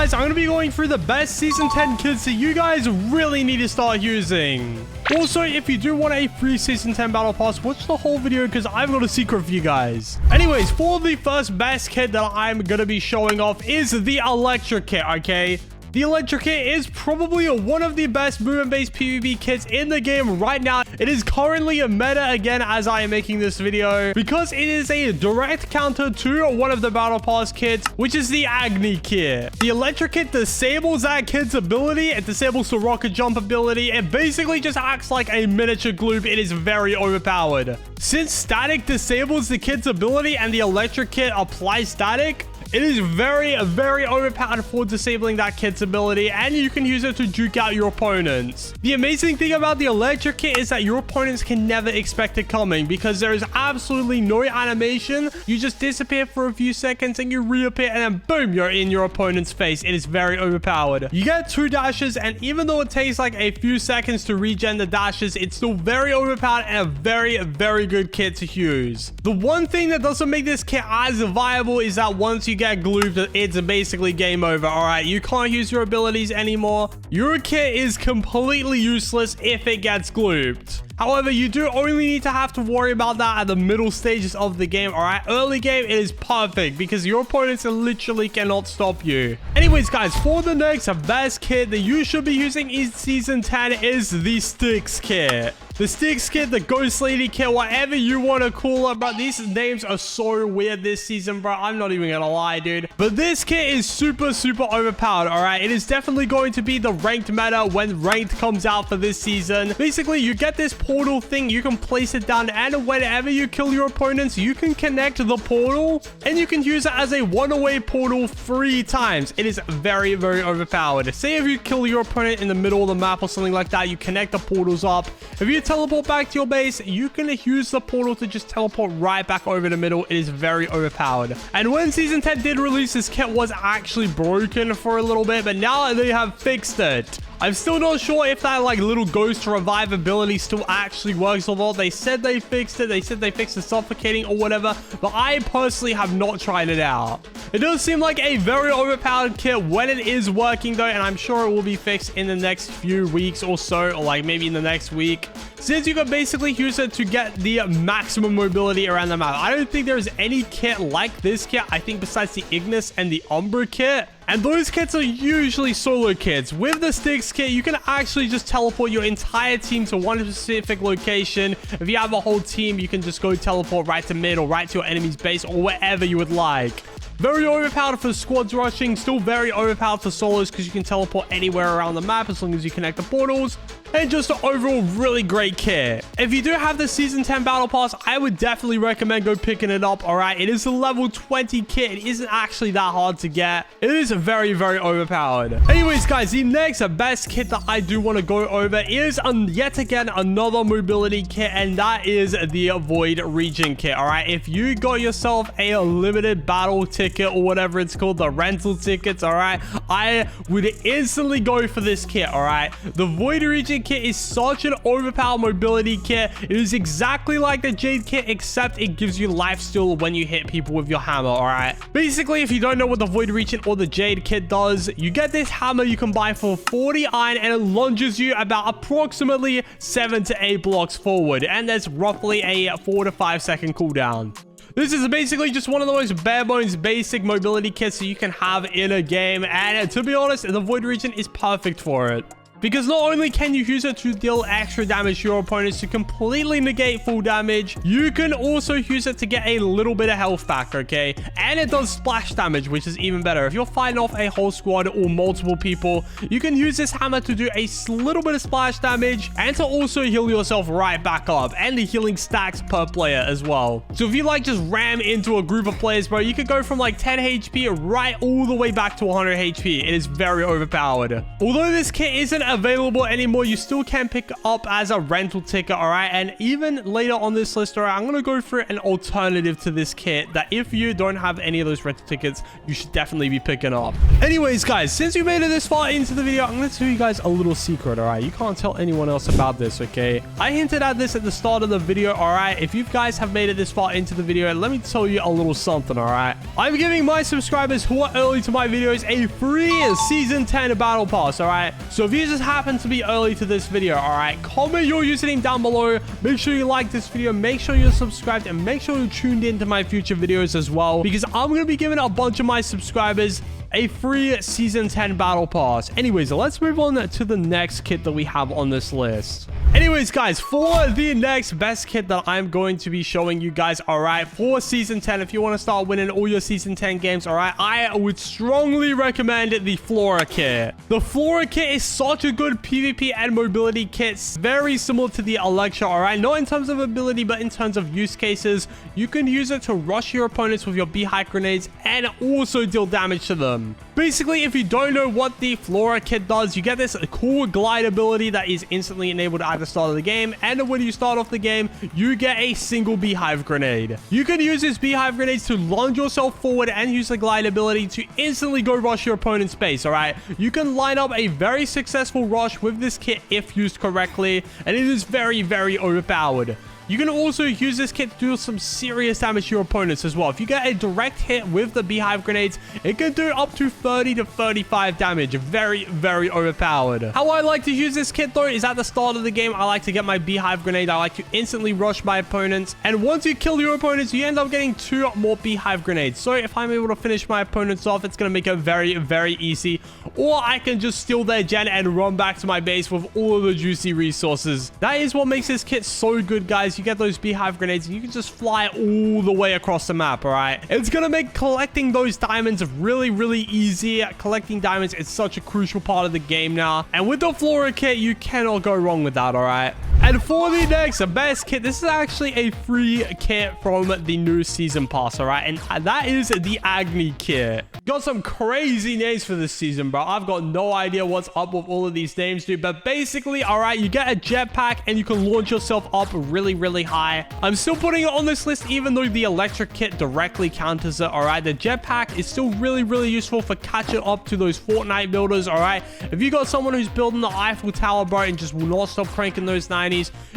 guys, I'm going to be going through the best Season 10 kits that you guys really need to start using. Also, if you do want a free Season 10 Battle Pass, watch the whole video because I've got a secret for you guys. Anyways, for the first best kit that I'm going to be showing off is the Electric Kit, okay? The Electric Kit is probably one of the best movement-based PvP kits in the game right now. It is currently a meta again as I am making this video because it is a direct counter to one of the Battle Pass kits, which is the Agy Kit. The Electric Kit disables that kit's ability. It disables the rocket jump ability. It basically just acts like a miniature gloop. It is very overpowered. Since static disables the kit's ability and the Electric Kit applies static, it is very overpowered for disabling that kit's ability, and you can use it to juke out your opponents. The amazing thing about the Electric Kit is that your opponents can never expect it coming because there is absolutely no animation. You just disappear for a few seconds and you reappear and then boom, you're in your opponent's face. It is very overpowered. You get 2 dashes, and even though it takes like a few seconds to regen the dashes, it's still very overpowered and a very good kit to use. The one thing that doesn't make this kit as viable is that once you get glooped, it's basically game over. All right, you can't use your abilities anymore. Your kit is completely useless if it gets glooped. However, you do only need to have to worry about that at the middle stages of the game, all right? Early game, it is perfect because your opponents literally cannot stop you. Anyways, guys, for the next best kit that you should be using in Season 10 is the Sticks Kit. The Sticks Kit, the Ghost Lady Kit, whatever you want to call it, bro. These names are so weird this season, bro. I'm not even gonna lie, dude. But this kit is super overpowered, all right? It is definitely going to be the ranked meta when ranked comes out for this season. Basically, you get this portal thing. You can place it down, and whenever you kill your opponents, you can connect the portal, and you can use it as a one-away portal 3 times. It is very overpowered. Say if you kill your opponent in the middle of the map or something like that, you connect the portals up. If you teleport back to your base, you can use the portal to just teleport right back over the middle. It is very overpowered. And when Season 10 did release, this kit was actually broken for a little bit, but now they have fixed it. I'm still not sure if that like little ghost revive ability still actually works or not. They said they fixed it. They said they fixed the suffocating or whatever, but I personally have not tried it out. It does seem like a very overpowered kit when it is working though, and I'm sure it will be fixed in the next few weeks or so, or like maybe in the next week, since you can basically use it to get the maximum mobility around the map. I don't think there's any kit like this kit, I think, besides the Ignis and the Umbra kit. And those kits are usually solo kits. With the Sticks Kit, you can actually just teleport your entire team to one specific location. If you have a whole team, you can just go teleport right to mid or right to your enemy's base or wherever you would like. Very overpowered for squads rushing, still very overpowered for solos because you can teleport anywhere around the map as long as you connect the portals. And just an overall really great kit. If you do have the Season 10 Battle Pass, I would definitely recommend go picking it up, all right? It is a level 20 kit. It isn't actually that hard to get. It is very overpowered. Anyways, guys, the next best kit that I do want to go over is yet again another mobility kit, and that is the Void Region Kit, all right? If you got yourself a limited battle ticket or whatever it's called, the rental tickets, all right, I would instantly go for this kit, all right? The Void Region Kit is such an overpowered mobility kit. It is exactly like the Jade Kit, except it gives you lifesteal when you hit people with your hammer, all right? Basically, if you don't know what the Void Region or the Jade Kit does, you get this hammer you can buy for 40 iron, and it lunges you about approximately 7 to 8 blocks forward, and there's roughly a 4 to 5 second cooldown. This is basically just one of the most bare bones basic mobility kits that you can have in a game, and to be honest, the Void Region is perfect for it. Because not only can you use it to deal extra damage to your opponents to completely negate full damage, you can also use it to get a little bit of health back, okay? And it does splash damage, which is even better. If you're fighting off a whole squad or multiple people, you can use this hammer to do a little bit of splash damage and to also heal yourself right back up. And the healing stacks per player as well. So if you like just ram into a group of players, bro, you could go from like 10 HP right all the way back to 100 HP. It is very overpowered. Although this kit isn't available anymore. You still can pick up as a rental ticket, all right? And even later on this list, all right, I'm going to go through an alternative to this kit that if you don't have any of those rental tickets, you should definitely be picking up. Anyways, guys, since you made it this far into the video, I'm going to tell you guys a little secret, all right? You can't tell anyone else about this, okay? I hinted at this at the start of the video, all right? If you guys have made it this far into the video, let me tell you a little something, all right? I'm giving my subscribers who are early to my videos a free Season 10 Battle Pass, all right? So if you just happen to be early to this video, all right, comment your username down below. Make sure you like this video, make sure you're subscribed, and make sure you're tuned into my future videos as well, because I'm going to be giving a bunch of my subscribers a free Season 10 Battle Pass. Anyways, let's move on to the next kit that we have on this list. Anyways, guys, for the next best kit that I'm going to be showing you guys, all right, for Season 10, if you want to start winning all your Season 10 games, all right, I would strongly recommend the Flora Kit. The Flora Kit is such a good PvP and mobility kit, very similar to the Electra, all right, not in terms of ability, but in terms of use cases. You can use it to rush your opponents with your beehive grenades and also deal damage to them. Basically, if you don't know what the Flora Kit does, you get this cool glide ability that is instantly enabled at the start of the game, and when you start off the game, you get a single beehive grenade. You can use this beehive grenades to lunge yourself forward and use the glide ability to instantly go rush your opponent's base, all right? You can line up a very successful rush with this kit if used correctly, and it is very, very overpowered. You can also use this kit to do some serious damage to your opponents as well. If you get a direct hit with the beehive grenades, it can do up to 30 to 35 damage. Very, very overpowered. How I like to use this kit though is at the start of the game, I like to get my beehive grenade. I like to instantly rush my opponents. And once you kill your opponents, you end up getting 2 more beehive grenades. So if I'm able to finish my opponents off, it's going to make it very, very easy. Or I can just steal their gen and run back to my base with all of the juicy resources. That is what makes this kit so good, guys. You get those beehive grenades and you can just fly all the way across the map, all right? It's gonna make collecting those diamonds really, really easy. Collecting diamonds is such a crucial part of the game now, and with the Flora Kit, you cannot go wrong with that, all right? And for the next best kit, this is actually a free kit from the new season pass, all right? And that is the Agy Kit. Got some crazy names for this season, bro. I've got no idea what's up with all of these names, dude. But basically, all right, you get a jetpack and you can launch yourself up really, really high. I'm still putting it on this list, even though the electric kit directly counters it, all right? The jetpack is still really, really useful for catching up to those Fortnite builders, all right? If you got someone who's building the Eiffel Tower, bro, and just will not stop cranking those 90s,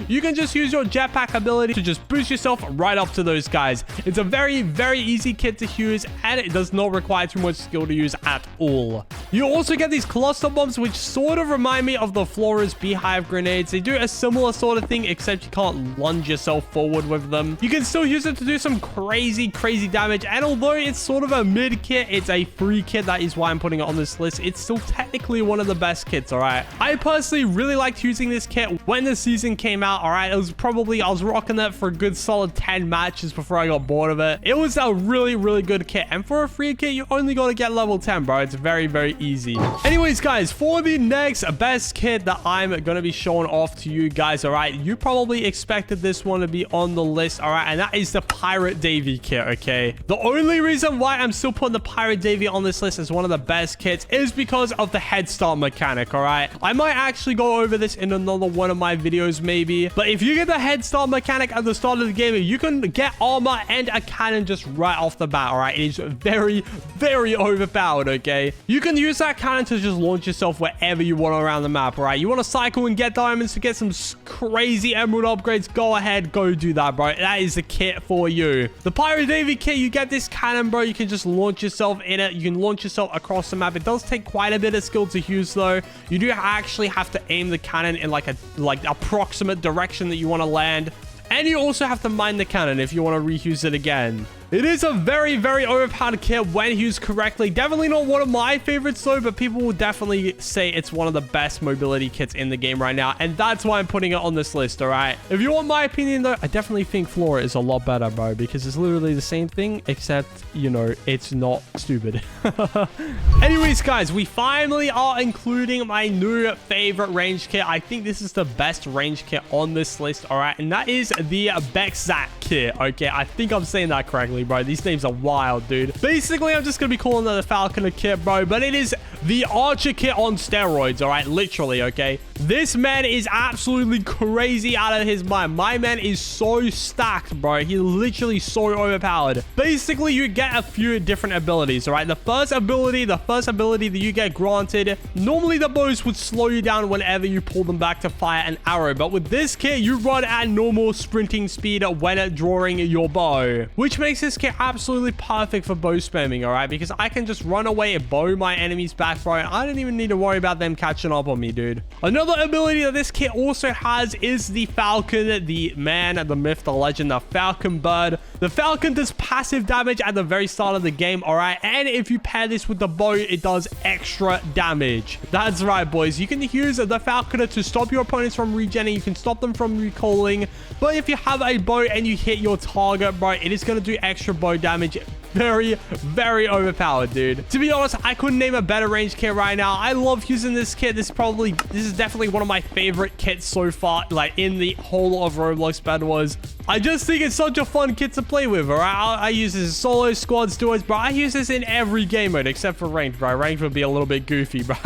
you can just use your jetpack ability to just boost yourself right up to those guys. It's a very, very easy kit to use, and it does not require too much skill to use at all. You also get these cluster bombs, which sort of remind me of the Flora's beehive grenades. They do a similar sort of thing, except you can't lunge yourself forward with them. You can still use it to do some crazy, crazy damage, and although it's sort of a mid kit, it's a free kit. That is why I'm putting it on this list. It's still technically one of the best kits, all right? I personally really liked using this kit when the season came out, all right? I was rocking that for a good solid 10 matches before I got bored of it. It was a really, really good kit, and for a free kit, you only got to get level 10, bro. It's very, very easy. Anyways, guys, for the next best kit that I'm going to be showing off to you guys, all right? You probably expected this one to be on the list, all right? And that is the Pirate Davy Kit, okay? The only reason why I'm still putting the Pirate Davy on this list as one of the best kits is because of the head start mechanic, all right? I might actually go over this in another one of my videos, maybe. But if you get the head start mechanic at the start of the game, you can get armor and a cannon just right off the bat, all right? It is very, very overpowered, okay? You can use that cannon to just launch yourself wherever you want around the map, all right? You want to cycle and get diamonds to get some crazy emerald upgrades, go ahead, go do that, bro. That is the kit for you. The Pirate Davy Kit, you get this cannon, bro. You can just launch yourself in it. You can launch yourself across the map. It does take quite a bit of skill to use, though. You do actually have to aim the cannon in like approximate direction that you want to land. And you also have to mine the cannon if you want to reuse it again. It is a very, very overpowered kit when used correctly. Definitely not one of my favorites though, but people will definitely say it's one of the best mobility kits in the game right now. And that's why I'm putting it on this list, all right? If you want my opinion though, I definitely think Flora is a lot better, bro, because it's literally the same thing, except, you know, it's not stupid. Anyways, guys, we finally are including my new favorite range kit. I think this is the best range kit on this list, all right? And that is the Bexat kit, okay? I think I'm saying that correctly, funny, bro. These names are wild, dude. Basically, I'm just gonna be calling it the Falcon Kit, bro, but it is the Agy Kit on steroids, all right? Literally, okay? This man is absolutely crazy out of his mind. My man is so stacked, bro. He's literally so overpowered. Basically, you get a few different abilities, all right? The first ability that you get granted, normally the bows would slow you down whenever you pull them back to fire an arrow, but with this kit, you run at normal sprinting speed when drawing your bow, which makes this kit absolutely perfect for bow spamming, all right? Because I can just run away and bow my enemies back, bro. I don't even need to worry about them catching up on me, dude. Another ability that this kit also has is the Falcon, the man, the myth, the legend, the Falcon bird. The Falcon does passive damage at the very start of the game, all right? And if you pair this with the bow, it does extra damage. That's right, boys. You can use the Falconer to stop your opponents from regenerating. You can stop them from recalling. But if you have a bow and you hit your target, bro, it is going to do extra bow damage. Very, very overpowered, dude. To be honest, I couldn't name a better range kit right now. I love using this kit. This is definitely one of my favorite kits so far, like in the whole of Roblox Bedwars. I just think it's such a fun kit to play with, all right? I use this in solo, squads, duos, bro. I use this in every game mode except for ranked, bro. Ranked would be a little bit goofy, bro.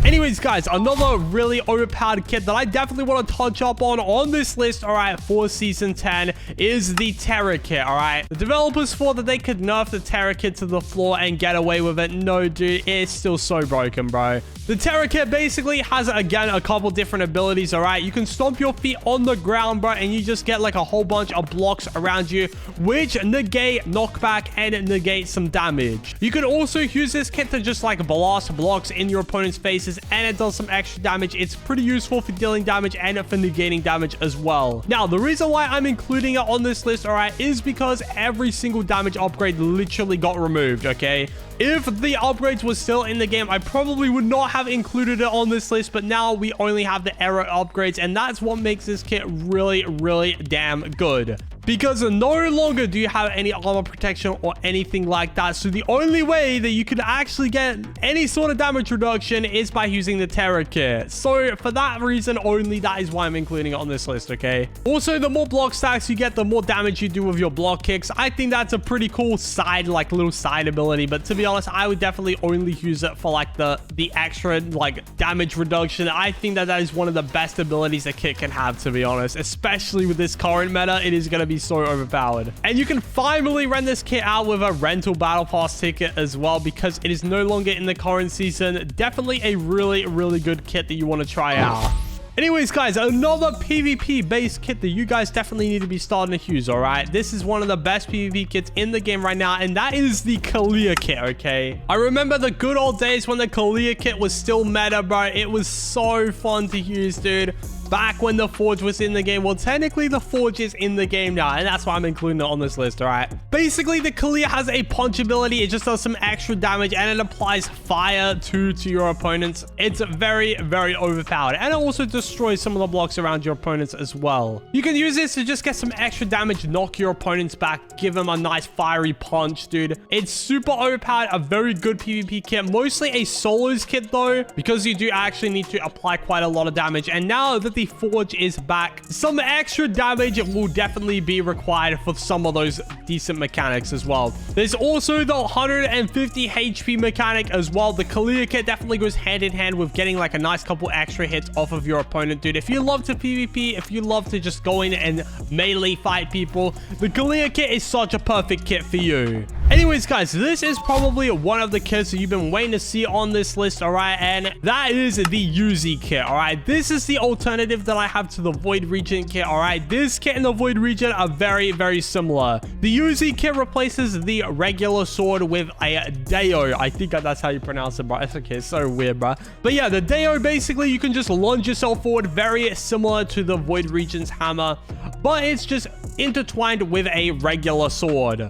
Anyways, guys, another really overpowered kit that I definitely want to touch up on this list, all right, for Season 10 is the Terra Kit, all right? The developers thought that they could nerf the Terra Kit to the floor and get away with it. No, dude, it's still so broken, bro. The Terra Kit basically has, again, a couple different abilities, all right? You can stomp your feet on the ground, bro, and you just get like a whole bunch of blocks around you, which negate knockback and negate some damage. You can also use this kit to just like blast blocks in your opponent's faces, and it does some extra damage. It's pretty useful for dealing damage and for negating damage as well. Now, the reason why I'm including it on this list, all right, is because every single damage upgrade literally got removed, okay? If the upgrades were still in the game, I probably would not have included it on this list, but now we only have the arrow upgrades, and that's what makes this kit really, really damn good. Because no longer do you have any armor protection or anything like that. So the only way that you can actually get any sort of damage reduction is by using the Terra Kit. So for that reason only, that is why I'm including it on this list, okay? Also, the more block stacks you get, the more damage you do with your block kicks. I think that's a pretty cool side, like little side ability. But to be honest, I would definitely only use it for like the extra like damage reduction. I think that is one of the best abilities a kit can have, to be honest. Especially with this current meta, it is going to be so overpowered. And you can finally rent this kit out with a rental battle pass ticket as well, because it is no longer in the current season. Definitely a really, really good kit that you want to try out. Anyways, guys, another PvP-based kit that you guys definitely need to be starting to use, all right? This is one of the best PvP kits in the game right now, and that is the Gali Kit, okay? I remember the good old days when the Gali Kit was still meta, bro. It was so fun to use, dude. Back when the Forge was in the game. Well, technically the Forge is in the game now, and that's why I'm including it on this list, all right? Basically, the Gali has a punch ability. It just does some extra damage, and it applies fire to your opponents. It's very, very overpowered, and it also destroys some of the blocks around your opponents as well. You can use this to just get some extra damage, knock your opponents back, give them a nice fiery punch, dude. It's super overpowered, a very good PvP kit. Mostly a solos kit, though, because you do actually need to apply quite a lot of damage. And now that the Forge is back, some extra damage will definitely be required for some of those decent mechanics as well. There's also the 150 HP mechanic as well. The Gali Kit definitely goes hand in hand with getting like a nice couple extra hits off of your opponent, dude. If you love to PvP, if you love to just go in and melee fight people, the Gali Kit is such a perfect kit for you. Anyways, guys, this is probably one of the kits that you've been waiting to see on this list, all right? And that is the Agy Kit, all right? This is the alternative that I have to the Void Region kit, all right? This kit and the Void Region are very, very similar. The Agy Kit replaces the regular sword with a Deo. I think that's how you pronounce it, bro. It's okay, it's so weird, bro. But yeah, the Deo, basically, you can just lunge yourself forward, very similar to the Void Region's hammer, but it's just intertwined with a regular sword.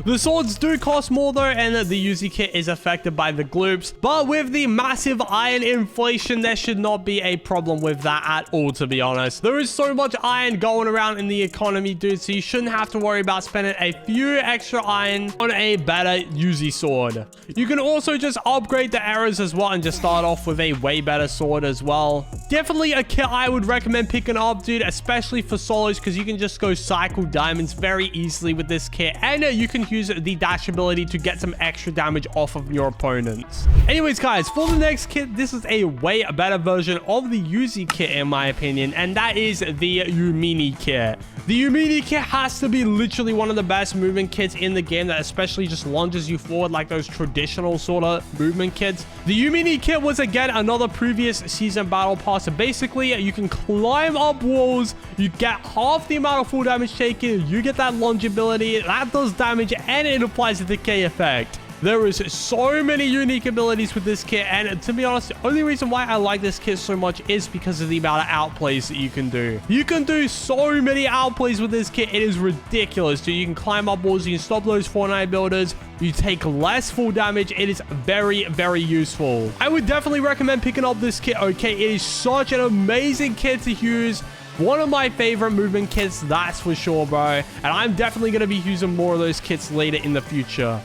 The swords do cost more though, and the Agy Kit is affected by the gloops, but with the massive iron inflation, there should not be a problem with that at all, to be honest. There is so much iron going around in the economy, dude, so you shouldn't have to worry about spending a few extra iron on a better Agy sword. You can also just upgrade the arrows as well and just start off with a way better sword as well. definitely a kit I would recommend picking up, dude, especially for solos, because you can just go cycle diamonds very easily with this kit, and you can use the dash ability to get some extra damage off of your opponents. Anyways, guys, for the next kit, this is a way better version of the Agy Kit, in my opinion, and that is the Umini Kit. The Umini Kit has to be literally one of the best movement kits in the game that especially just lunges you forward like those traditional sort of movement kits. The Umini Kit was, again, another previous season battle pass. So basically, you can climb up walls, you get half the amount of full damage taken, you get that longeability, that does damage, and it applies a decay effect. There is so many unique abilities with this kit, and to be honest, the only reason why I like this kit so much is because of the amount of outplays that you can do. You can do so many outplays with this kit. It is ridiculous, dude. You can climb up walls, you can stop those Fortnite builders, you take less full damage. It is very, very useful. I would definitely recommend picking up this kit, okay? It is such an amazing kit to use. One of my favorite movement kits, that's for sure, bro. And I'm definitely going to be using more of those kits later in the future.